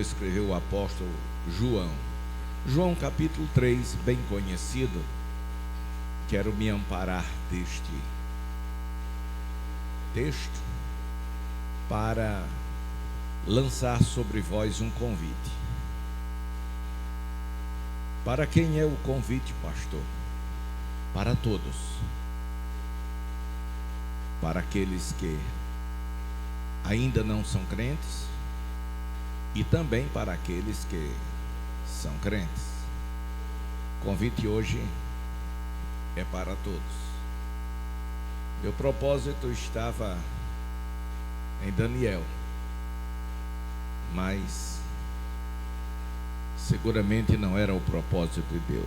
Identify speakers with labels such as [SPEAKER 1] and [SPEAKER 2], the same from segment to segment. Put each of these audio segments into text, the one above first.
[SPEAKER 1] Escreveu o apóstolo João. João capítulo 3, bem conhecido. Quero me amparar deste texto para lançar sobre vós um convite. Para quem é o convite, pastor? Para todos. Para aqueles que ainda não são crentes e também para aqueles que são crentes. O convite hoje é para todos. Meu propósito estava em Daniel, mas seguramente não era o propósito de Deus.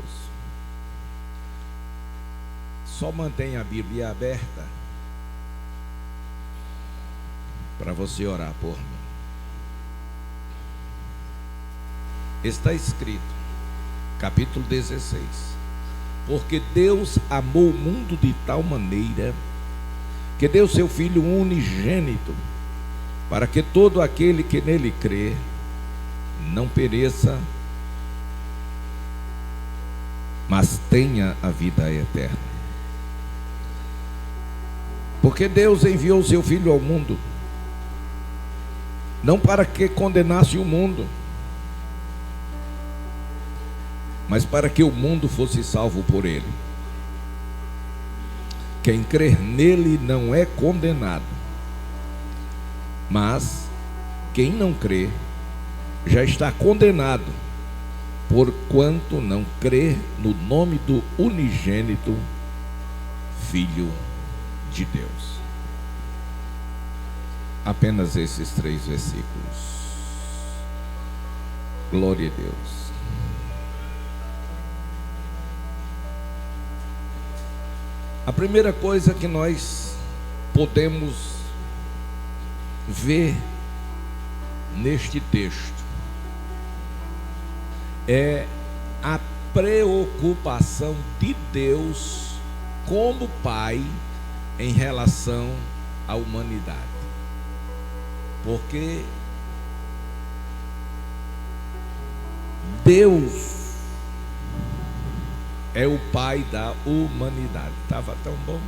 [SPEAKER 1] Só mantenha a Bíblia aberta para você orar por mim. Está escrito, capítulo 16: porque Deus amou o mundo de tal maneira que deu seu Filho unigênito, para que todo aquele que nele crê não pereça, mas tenha a vida eterna. Porque Deus enviou seu Filho ao mundo, não para que condenasse o mundo, mas para que o mundo fosse salvo por ele. Quem crer nele não é condenado, mas quem não crê já está condenado, porquanto não crê no nome do unigênito Filho de Deus. Apenas esses 3 versículos. Glória a Deus. A primeira coisa que nós podemos ver neste texto é a preocupação de Deus como Pai em relação à humanidade. Porque Deus é o Pai da humanidade. Estava tão bom.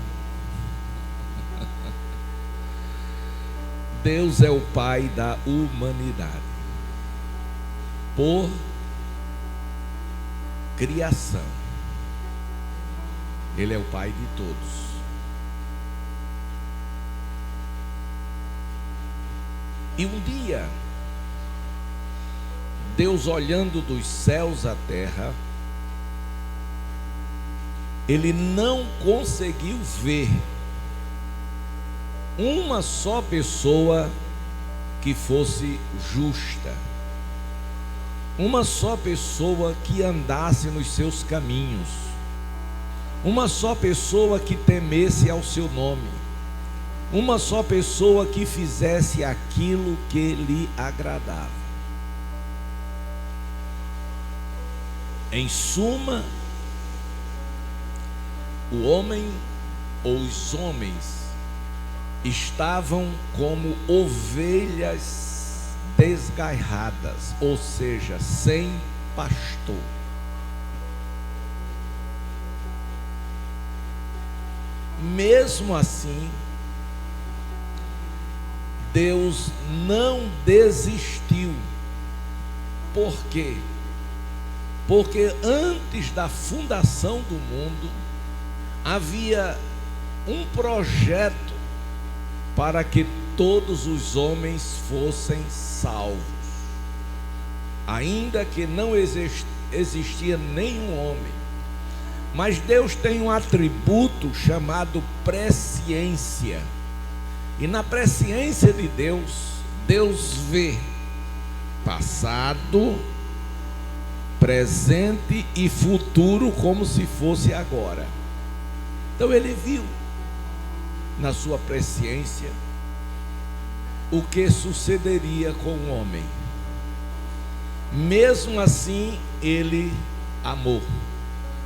[SPEAKER 1] Deus é o Pai da humanidade. Por criação. Ele é o Pai de todos. E um dia, Deus olhando dos céus à terra, Ele não conseguiu ver uma só pessoa que fosse justa, uma só pessoa que andasse nos seus caminhos, uma só pessoa que temesse ao seu nome, uma só pessoa que fizesse aquilo que lhe agradava. Em suma, o homem ou os homens estavam como ovelhas desgarradas, ou seja, sem pastor. Mesmo assim, Deus não desistiu. Por quê? Porque antes da fundação do mundo, havia um projeto para que todos os homens fossem salvos, ainda que não existia nenhum homem. Mas Deus tem um atributo chamado presciência, e na presciência de Deus, Deus vê passado, presente e futuro como se fosse agora. Então ele viu na sua presciência o que sucederia com o homem. Mesmo assim ele amou.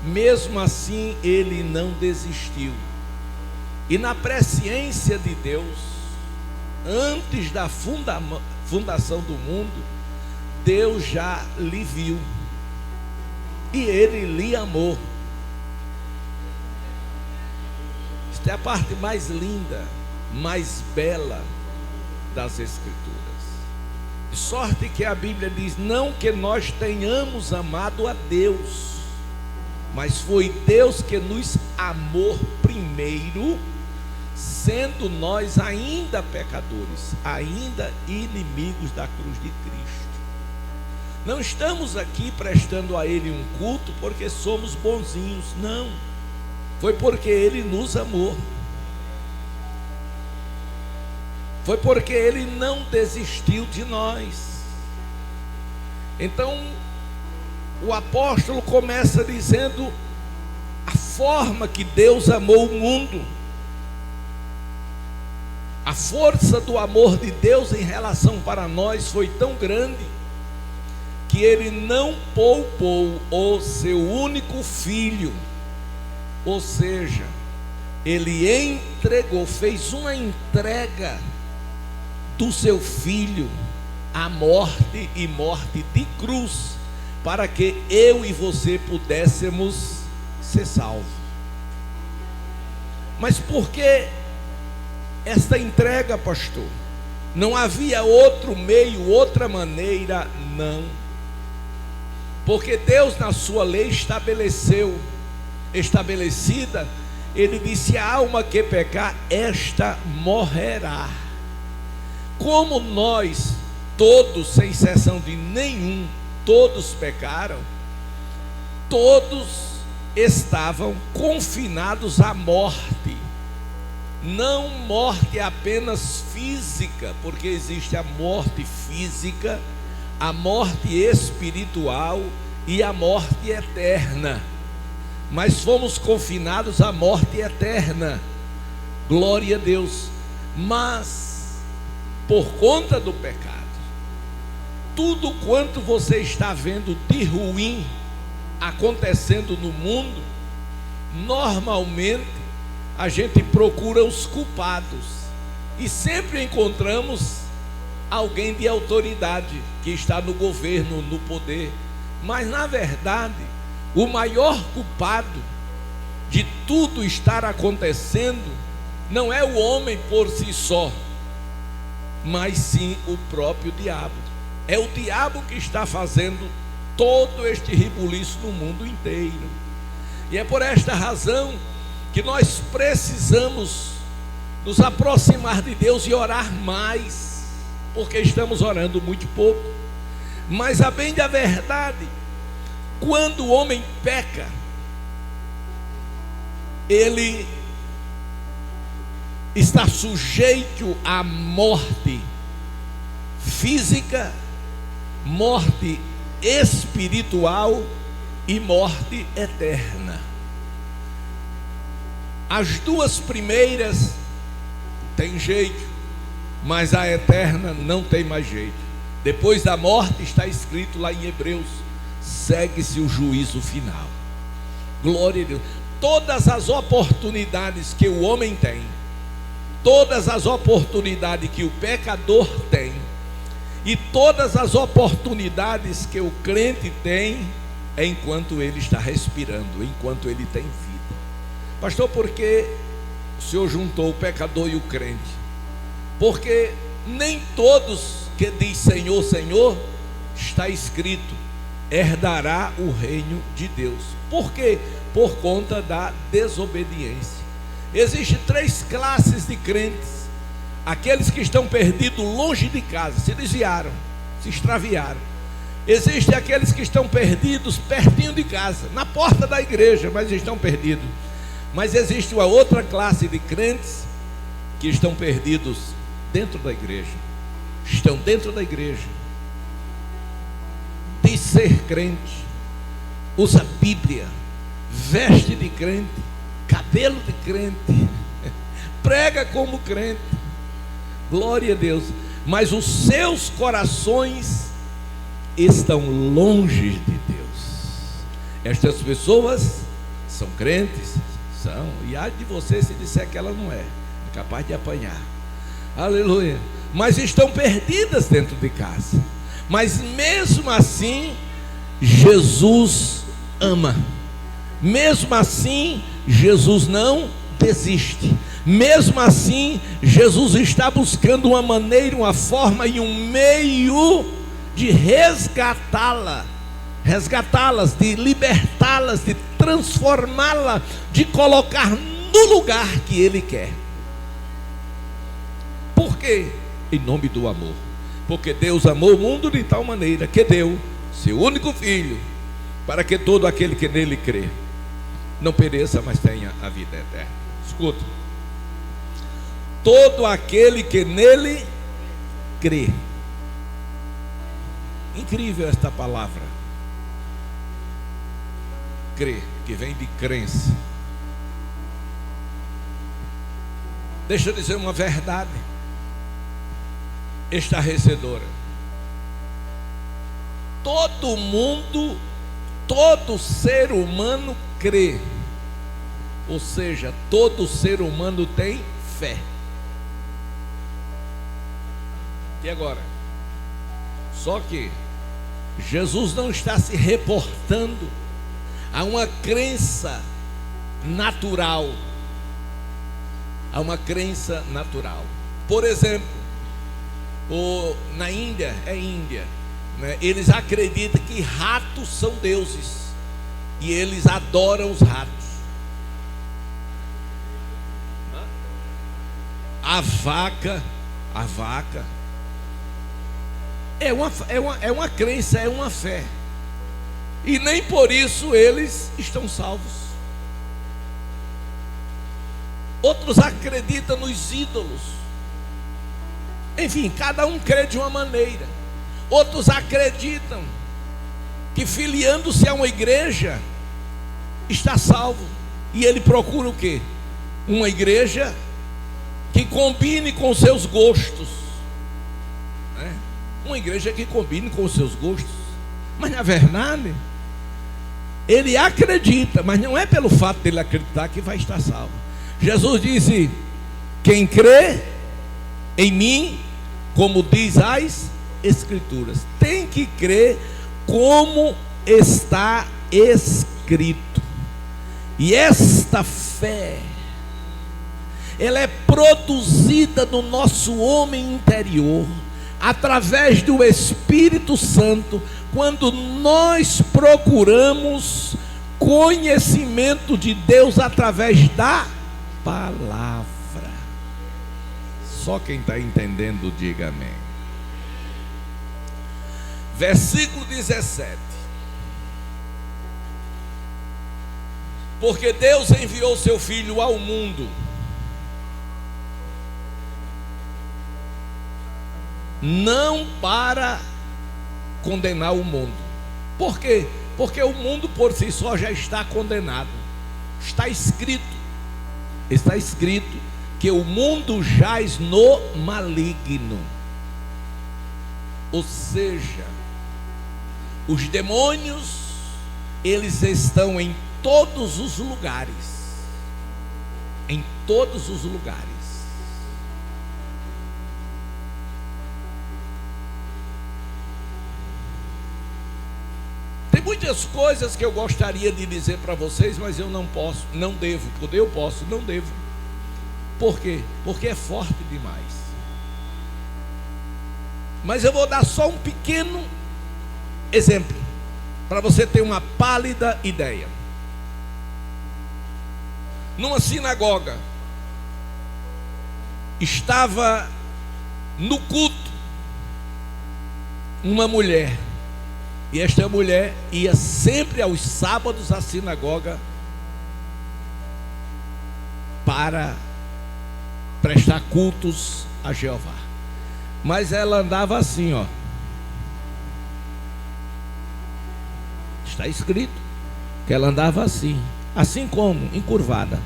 [SPEAKER 1] Mesmo assim ele não desistiu. E na presciência de Deus, antes da fundação do mundo, Deus já lhe viu e Ele lhe amou. Esta é a parte mais linda, mais bela das Escrituras. De sorte que a Bíblia diz: não que nós tenhamos amado a Deus, mas foi Deus que nos amou primeiro, sendo nós ainda pecadores, ainda inimigos da cruz de Cristo. Não estamos aqui prestando a Ele um culto porque somos bonzinhos, não. Foi porque Ele nos amou. Foi porque Ele não desistiu de nós. Então, o apóstolo começa dizendo a forma que Deus amou o mundo. A força do amor de Deus em relação para nós foi tão grande que Ele não poupou o seu único filho. Ou seja, Ele entregou, fez uma entrega do seu filho à morte, e morte de cruz, para que eu e você pudéssemos ser salvos. Mas por que esta entrega, pastor? Não havia outro meio, outra maneira? Não. Porque Deus, na sua lei estabelecida, Ele disse: a alma que pecar, esta morrerá. Como nós, todos, sem exceção de nenhum, todos pecaram, todos estavam confinados à morte. Não morte apenas física, porque existe a morte física, a morte espiritual e a morte eterna. Mas fomos confinados à morte eterna. Glória a Deus. Mas por conta do pecado, tudo quanto você está vendo de ruim acontecendo no mundo, normalmente a gente procura os culpados e sempre encontramos alguém de autoridade que está no governo, no poder. Mas na verdade, o maior culpado de tudo estar acontecendo não é o homem por si só, mas sim o próprio diabo. É o diabo que está fazendo todo este rebuliço no mundo inteiro. E é por esta razão que nós precisamos nos aproximar de Deus e orar mais, porque estamos orando muito pouco. Mas a bem da verdade, quando o homem peca, ele está sujeito à morte física, morte espiritual e morte eterna. As duas primeiras tem jeito, mas a eterna não tem mais jeito. Depois da morte, está escrito lá em Hebreus, segue-se o juízo final. Glória a Deus. Todas as oportunidades que o homem tem, todas as oportunidades que o pecador tem, e todas as oportunidades que o crente tem, é enquanto ele está respirando, enquanto ele tem vida. Pastor, por que o Senhor juntou o pecador e o crente? Porque nem todos que diz Senhor, Senhor, está escrito, herdará o reino de Deus. Por quê? Por conta da desobediência. Existem três classes de crentes: aqueles que estão perdidos longe de casa, se desviaram, se extraviaram. Existem aqueles que estão perdidos pertinho de casa, na porta da igreja, mas estão perdidos. Mas existe uma outra classe de crentes que estão perdidos dentro da igreja. Estão dentro da igreja, diz ser crente, usa Bíblia, veste de crente, cabelo de crente, prega como crente, glória a Deus, mas os seus corações estão longe de Deus. Estas pessoas são crentes, são, e há de você se disser que ela não é capaz de apanhar, aleluia, mas estão perdidas dentro de casa. Mas mesmo assim, Jesus ama. Mesmo assim, Jesus não desiste. Mesmo assim, Jesus está buscando uma maneira, uma forma e um meio de resgatá-las, de libertá-las, de transformá-la, de colocar no lugar que Ele quer. Por quê? Em nome do amor. Porque Deus amou o mundo de tal maneira que deu seu único Filho, para que todo aquele que nele crê não pereça, mas tenha a vida eterna. Escuta: todo aquele que nele crê. Incrível esta palavra, crer, que vem de crença. Deixa eu dizer uma verdade estarrecedora. Todo mundo, todo ser humano crê. Ou seja, todo ser humano tem fé. E agora? Só que Jesus não está se reportando a uma crença natural. A uma crença natural. Por exemplo, na Índia, né, eles acreditam que ratos são deuses. E eles adoram os ratos. A vaca. É uma crença, é uma fé. E nem por isso eles estão salvos. Outros acreditam nos ídolos. Enfim, cada um crê de uma maneira. Outros acreditam que filiando-se a uma igreja está salvo. E ele procura o quê? Uma igreja que combine com os seus gostos, né? Uma igreja que combine com os seus gostos. Mas na verdade, ele acredita, mas não é pelo fato dele acreditar que vai estar salvo. Jesus disse: quem crê em mim, como diz as Escrituras, tem que crer como está escrito. E esta fé, ela é produzida no nosso homem interior, através do Espírito Santo, quando nós procuramos conhecimento de Deus através da palavra. Só quem está entendendo, diga amém. Versículo 17. Porque Deus enviou seu Filho ao mundo não para condenar o mundo. Por quê? Porque o mundo por si só já está condenado. Está escrito que o mundo jaz no maligno. Ou seja, os demônios, eles estão em todos os lugares. Em todos os lugares. Tem muitas coisas que eu gostaria de dizer para vocês, mas eu não posso, não devo. Poder eu posso, não devo. Por quê? Porque é forte demais. Mas eu vou dar só um pequeno exemplo, para você ter uma pálida ideia. Numa sinagoga, estava no culto uma mulher. E esta mulher ia sempre aos sábados à sinagoga para prestar cultos a Jeová. Mas ela andava assim, ó. Está escrito que ela andava assim. Assim como? Encurvada.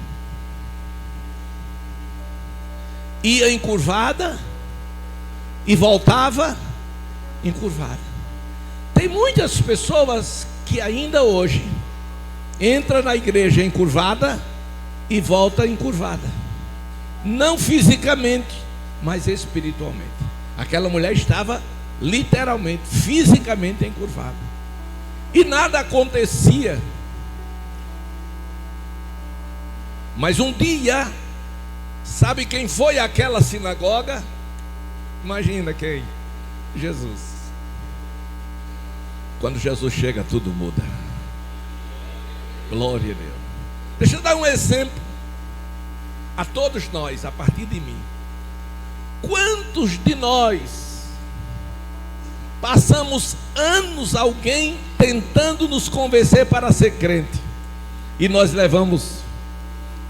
[SPEAKER 1] Ia encurvada e voltava encurvada. Tem muitas pessoas que ainda hoje entra na igreja encurvada e volta encurvada. Não fisicamente, mas espiritualmente. Aquela mulher estava literalmente, fisicamente encurvado. E nada acontecia. Mas um dia, sabe quem foi àquela sinagoga? Imagina quem? Jesus. Quando Jesus chega, tudo muda. Glória a Deus. Deixa eu dar um exemplo a todos nós, a partir de mim. Quantos de nós passamos anos alguém tentando nos convencer para ser crente, e nós levamos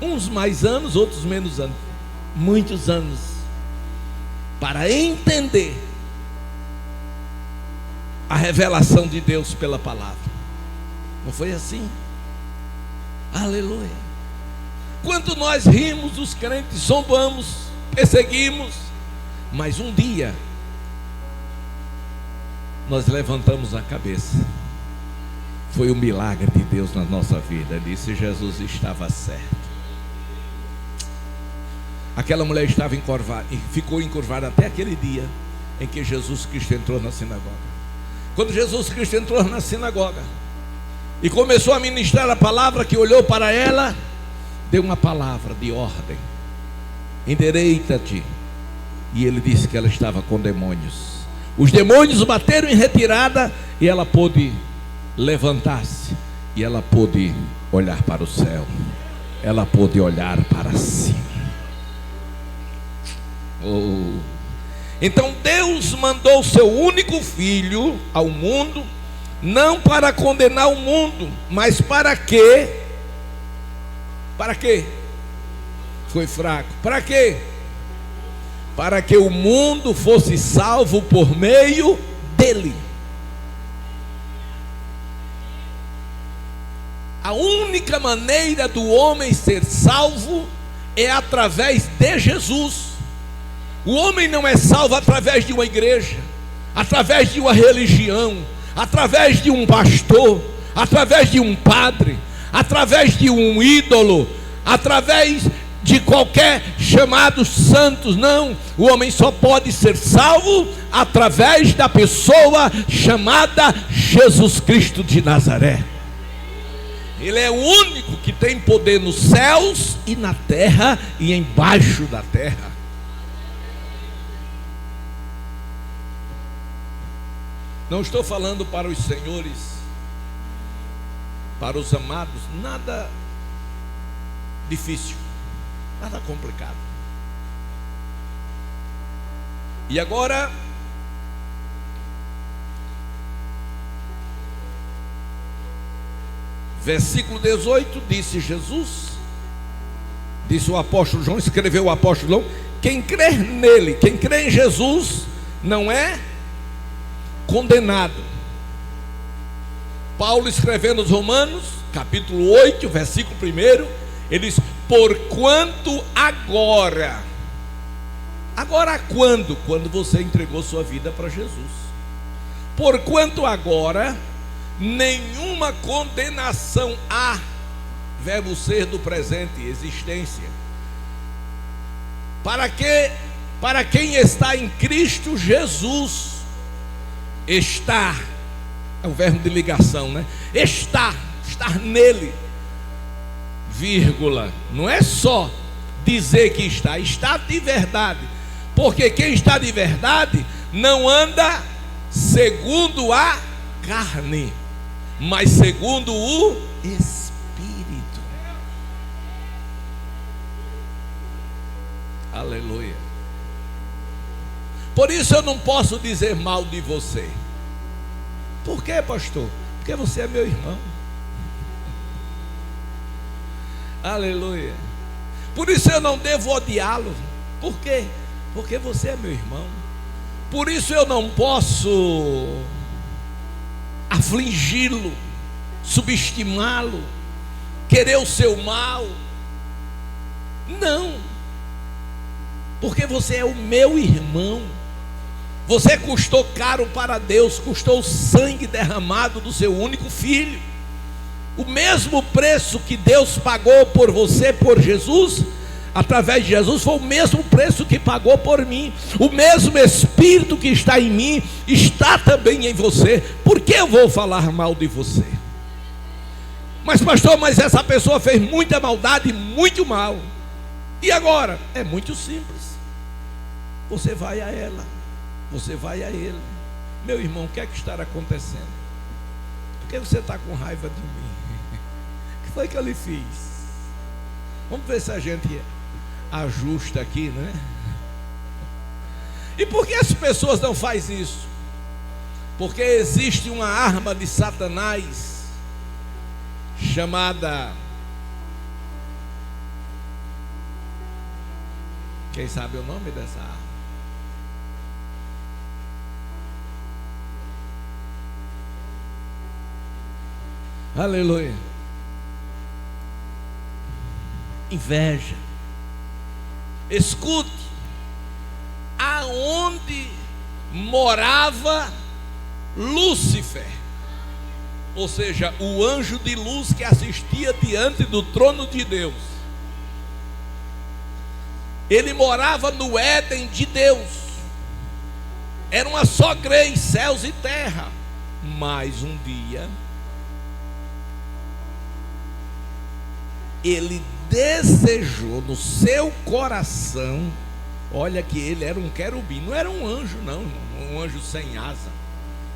[SPEAKER 1] uns mais anos, outros menos anos, muitos anos, para entender a revelação de Deus pela palavra? Não foi assim? Aleluia. Quando nós rimos dos crentes, zombamos, perseguimos, mas um dia nós levantamos a cabeça. Foi um milagre de Deus na nossa vida. Disse: Jesus estava certo. Aquela mulher estava encurvada e ficou encurvada até aquele dia em que Jesus Cristo entrou na sinagoga. Quando Jesus Cristo entrou na sinagoga e começou a ministrar a palavra, que olhou para ela, deu uma palavra de ordem: endireita-te. E ele disse que ela estava com demônios. Os demônios bateram em retirada e ela pôde levantar-se, e ela pôde olhar para o céu, ela pôde olhar para cima. Oh. Então Deus mandou o seu único filho ao mundo, não para condenar o mundo, mas para quê? Para quê? Foi fraco. Para quê? Para que o mundo fosse salvo por meio dele. A única maneira do homem ser salvo é através de Jesus. O homem não é salvo através de uma igreja, através de uma religião, através de um pastor, através de um padre, através de um ídolo, através de qualquer chamado santos. Não, o homem só pode ser salvo através da pessoa chamada Jesus Cristo de Nazaré. Ele é o único que tem poder nos céus e na terra e embaixo da terra. Não estou falando para os senhores, para os amados, nada difícil, nada complicado. E agora, versículo 18, disse Jesus, disse o apóstolo João, escreveu o apóstolo João: quem crer nele, quem crê em Jesus, não é condenado. Paulo, escrevendo aos Romanos, capítulo 8, versículo 1, ele diz: porquanto agora quando? Quando você entregou sua vida para Jesus. Porquanto agora nenhuma condenação há, verbo ser do presente, existência, para quem está em Cristo Jesus. Estar é o verbo de ligação, né? Estar nele, vírgula, não é só dizer que está de verdade, porque quem está de verdade não anda segundo a carne, mas segundo o Espírito. Aleluia. Por isso eu não posso dizer mal de você. Por quê, pastor? Porque você é meu irmão. Aleluia. Por isso eu não devo odiá-lo. Por quê? Porque você é meu irmão. Por isso eu não posso afligi-lo, subestimá-lo, querer o seu mal. Não. Porque você é o meu irmão. Você custou caro para Deus, custou o sangue derramado do seu único filho. O mesmo preço que Deus pagou por você, por Jesus, através de Jesus, foi o mesmo preço que pagou por mim. O mesmo Espírito que está em mim está também em você. Por que eu vou falar mal de você? Mas pastor, mas essa pessoa fez muita maldade, muito mal. E agora? É muito simples. Você vai a ela, você vai a ele. Meu irmão, o que é que está acontecendo? Por que você está com raiva de mim? O que foi que eu lhe fiz? Vamos ver se a gente ajusta aqui, né? E por que as pessoas não fazem isso? Porque existe uma arma de Satanás chamada, quem sabe o nome dessa arma? Aleluia. Inveja. Escute, aonde morava Lúcifer, ou seja, o anjo de luz que assistia diante do trono de Deus, ele morava no Éden de Deus, era uma só grei, céus e terra. Mas um dia ele desejou no seu coração, olha que ele era um querubim, não era um anjo não, um anjo sem asa,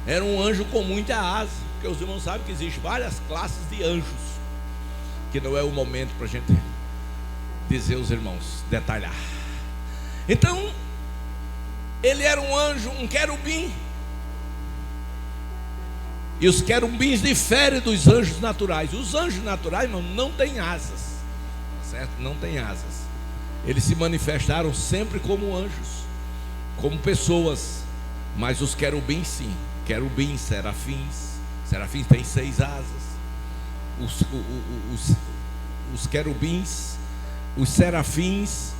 [SPEAKER 1] era um anjo com muita asa, porque os irmãos sabem que existem várias classes de anjos, que não é o momento para a gente dizer os irmãos, detalhar. Então, ele era um anjo, um querubim, e os querubins diferem dos anjos naturais. Os anjos naturais, irmão, não têm asas, certo? Não têm asas. Eles se manifestaram sempre como anjos, como pessoas. Mas os querubins sim. Querubins, serafins. Serafins têm 6 asas. Os querubins, os serafins,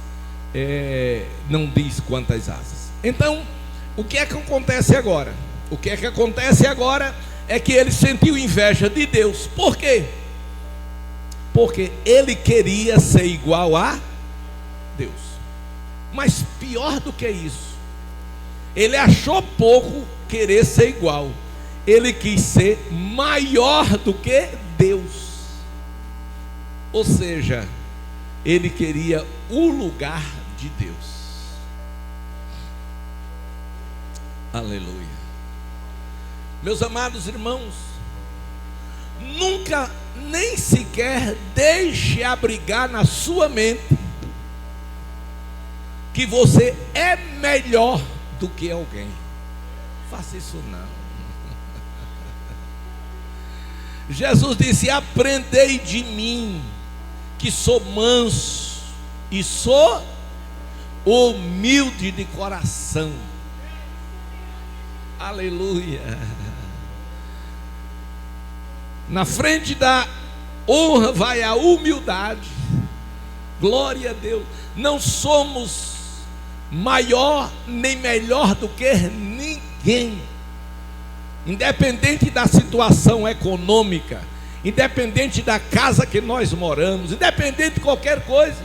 [SPEAKER 1] não diz quantas asas. Então, o que é que acontece agora? O que é que acontece agora é que ele sentiu inveja de Deus. Por quê? Porque ele queria ser igual a Deus. Mas pior do que isso, ele achou pouco querer ser igual. Ele quis ser maior do que Deus. Ou seja, ele queria o lugar de Deus. Aleluia. Meus amados irmãos, nunca, nem sequer deixe abrigar na sua mente que você é melhor do que alguém. Faça isso não. Jesus disse: aprendei de mim, que sou manso e sou humilde de coração. Aleluia. Na frente da honra vai a humildade. Glória a Deus. Não somos maior nem melhor do que ninguém, independente da situação econômica, independente da casa que nós moramos, independente de qualquer coisa.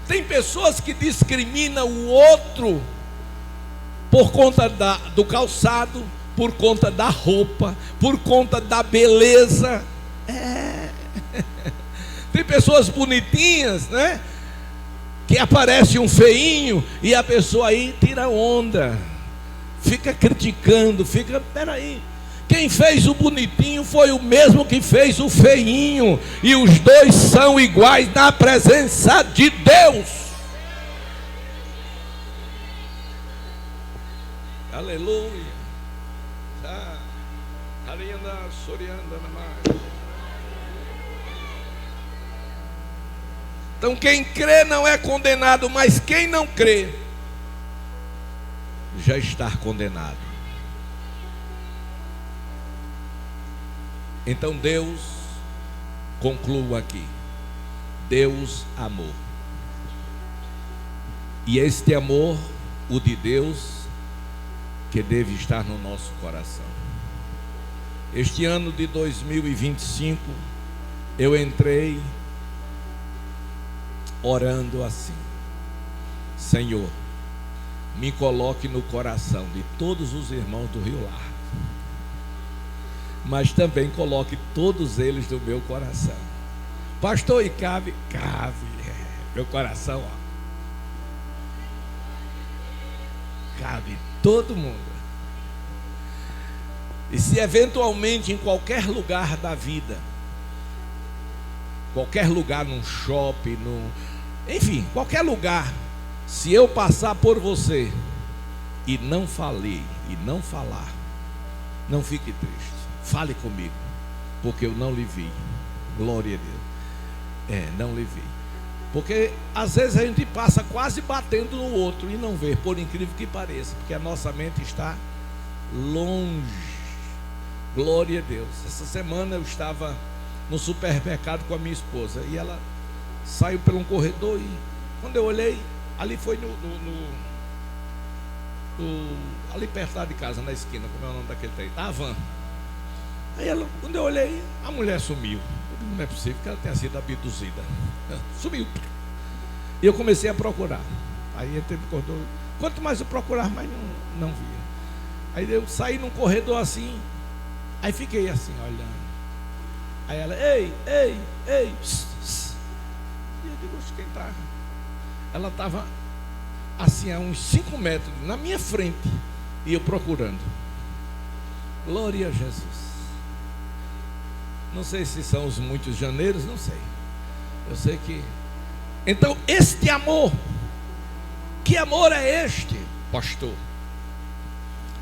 [SPEAKER 1] Tem pessoas que discriminam o outro por conta do calçado, por conta da roupa, por conta da beleza. Tem pessoas bonitinhas, né? Que aparece um feinho e a pessoa aí tira onda, fica criticando, peraí, quem fez o bonitinho foi o mesmo que fez o feinho, e os dois são iguais na presença de Deus. Aleluia. Então quem crê não é condenado, mas quem não crê já está condenado. Então Deus, concluo aqui, Deus amou. E este amor, o de Deus, que deve estar no nosso coração. Este ano de 2025, eu entrei orando assim: Senhor, me coloque no coração de todos os irmãos do Rio Largo, mas também coloque todos eles no meu coração. Pastor, e cabe meu coração, ó, cabe todo mundo. E se eventualmente em qualquer lugar da vida, qualquer lugar, num shopping, enfim, qualquer lugar, se eu passar por você e não falei, e não falar, não fique triste, fale comigo, porque eu não lhe vi. Glória a Deus. Não lhe vi. Porque às vezes a gente passa quase batendo no outro e não vê, por incrível que pareça, porque a nossa mente está longe. Glória a Deus. Essa semana eu estava no supermercado com a minha esposa e ela saiu por um corredor e quando eu olhei, ali foi ali perto lá de casa, na esquina, como é o nome daquele trem? A van. Aí ela, quando eu olhei, a mulher sumiu. Eu digo, não é possível que ela tenha sido abduzida. Sumiu. E eu comecei a procurar. Aí entrei no corredor. Quanto mais eu procurar, mais não via. Aí eu saí num corredor assim. Aí fiquei assim, olhando. Aí ela, ei. Pss, pss. E eu digo, quem tá? Ela estava assim, a uns 5 metros, na minha frente. E eu procurando. Glória a Jesus. Não sei se são os muitos janeiros, não sei. Eu sei que... Então, este amor, que amor é este, pastor?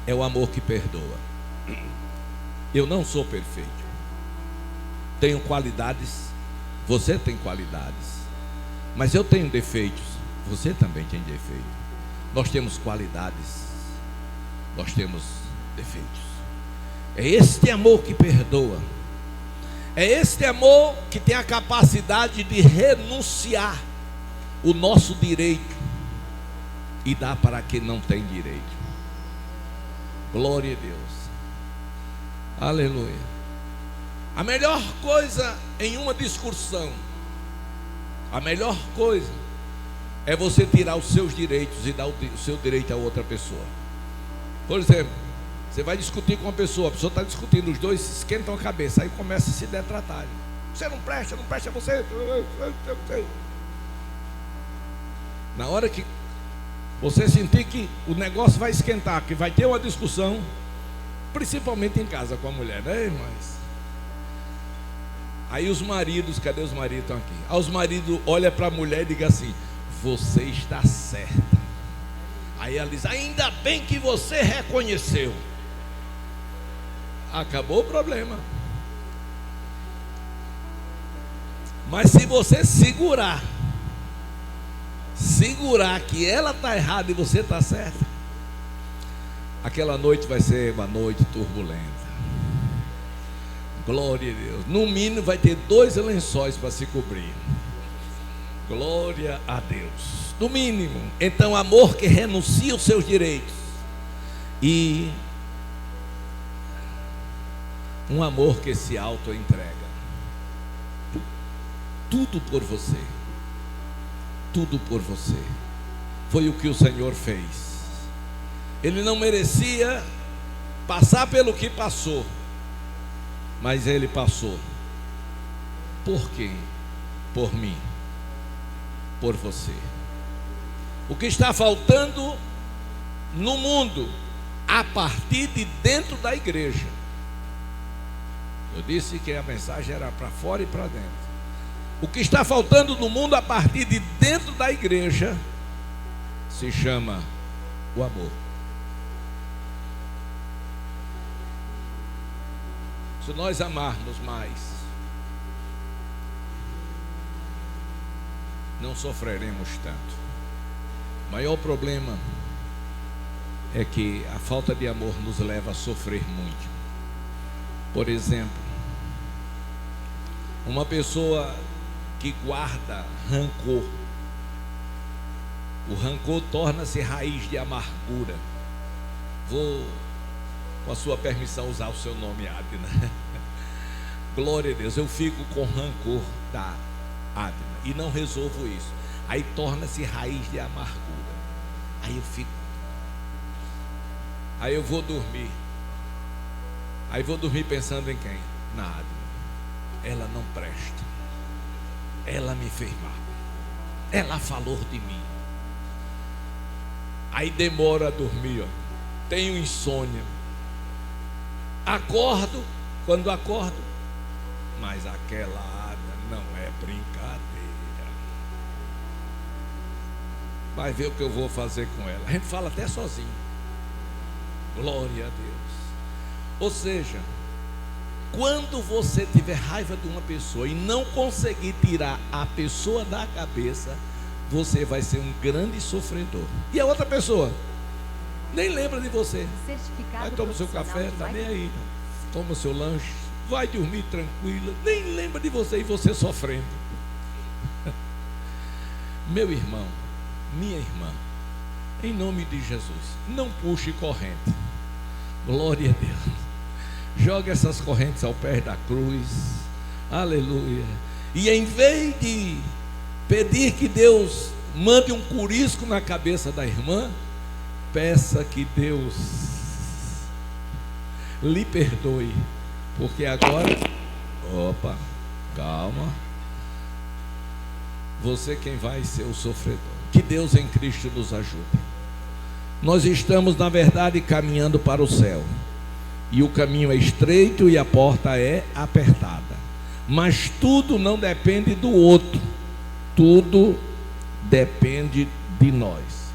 [SPEAKER 1] É o amor que perdoa. Eu não sou perfeito. Tenho qualidades, você tem qualidades. Mas eu tenho defeitos, você também tem defeitos. Nós temos qualidades, nós temos defeitos. É este amor que perdoa. É este amor que tem a capacidade de renunciar o nosso direito e dar para quem não tem direito. Glória a Deus. Aleluia. A melhor coisa em uma discussão, a melhor coisa é você tirar os seus direitos e dar o seu direito a outra pessoa. Por exemplo, você vai discutir com uma pessoa, a pessoa está discutindo, os dois esquentam a cabeça, aí começa a se detratar. Você não presta você. Na hora que você sentir que o negócio vai esquentar, que vai ter uma discussão, principalmente em casa com a mulher, né, irmãs? Aí os maridos, cadê os maridos? Estão aqui. Aí os maridos olham para a mulher e digam assim: você está certa. Aí ela diz: ainda bem que você reconheceu. Acabou o problema. Mas se você segurar que ela está errada e você está certa, aquela noite vai ser uma noite turbulenta. Glória a Deus. No mínimo vai ter 2 lençóis para se cobrir. Glória a Deus. No mínimo. Então, amor que renuncia os seus direitos. E um amor que se auto-entrega. Tudo por você. Tudo por você. Foi o que o Senhor fez. Ele não merecia passar pelo que passou, mas Ele passou. Por quem? Por mim. Por você. O que está faltando no mundo, a partir de dentro da igreja. Eu disse que a mensagem era para fora e para dentro. O que está faltando no mundo, a partir de dentro da igreja, se chama o amor. Se nós amarmos mais, não sofreremos tanto. O maior problema é que a falta de amor nos leva a sofrer muito. Por exemplo, uma pessoa que guarda rancor, o rancor torna-se raiz de amargura. Vou, com a sua permissão, usar o seu nome, Adna. Glória a Deus. Eu fico com rancor da Adna e não resolvo isso. Aí torna-se raiz de amargura. Aí eu vou dormir. Aí vou dormir pensando em quem? Nada. Ela não presta. Ela me fez mal. Ela falou de mim. Aí demora a dormir, ó. Tenho insônia. Acordo, quando acordo, mas aquela Ada não é brincadeira. Vai ver o que eu vou fazer com ela. A gente fala até sozinho. Glória a Deus. Ou seja, quando você tiver raiva de uma pessoa e não conseguir tirar a pessoa da cabeça, você vai ser um grande sofredor. E a outra pessoa nem lembra de você. Aí toma o seu café, está nem aí. Toma o seu lanche, vai dormir tranquila, nem lembra de você e você sofrendo. Meu irmão, minha irmã, em nome de Jesus, não puxe corrente. Glória a Deus. Joga essas correntes ao pé da cruz. Aleluia. E em vez de pedir que Deus mande um curisco na cabeça da irmã, peça que Deus lhe perdoe, porque agora, opa, calma, você quem vai ser o sofredor. Que Deus em Cristo nos ajude. Nós estamos, na verdade, caminhando para o céu, e o caminho é estreito e a porta é apertada, mas tudo não depende do outro, tudo depende de nós.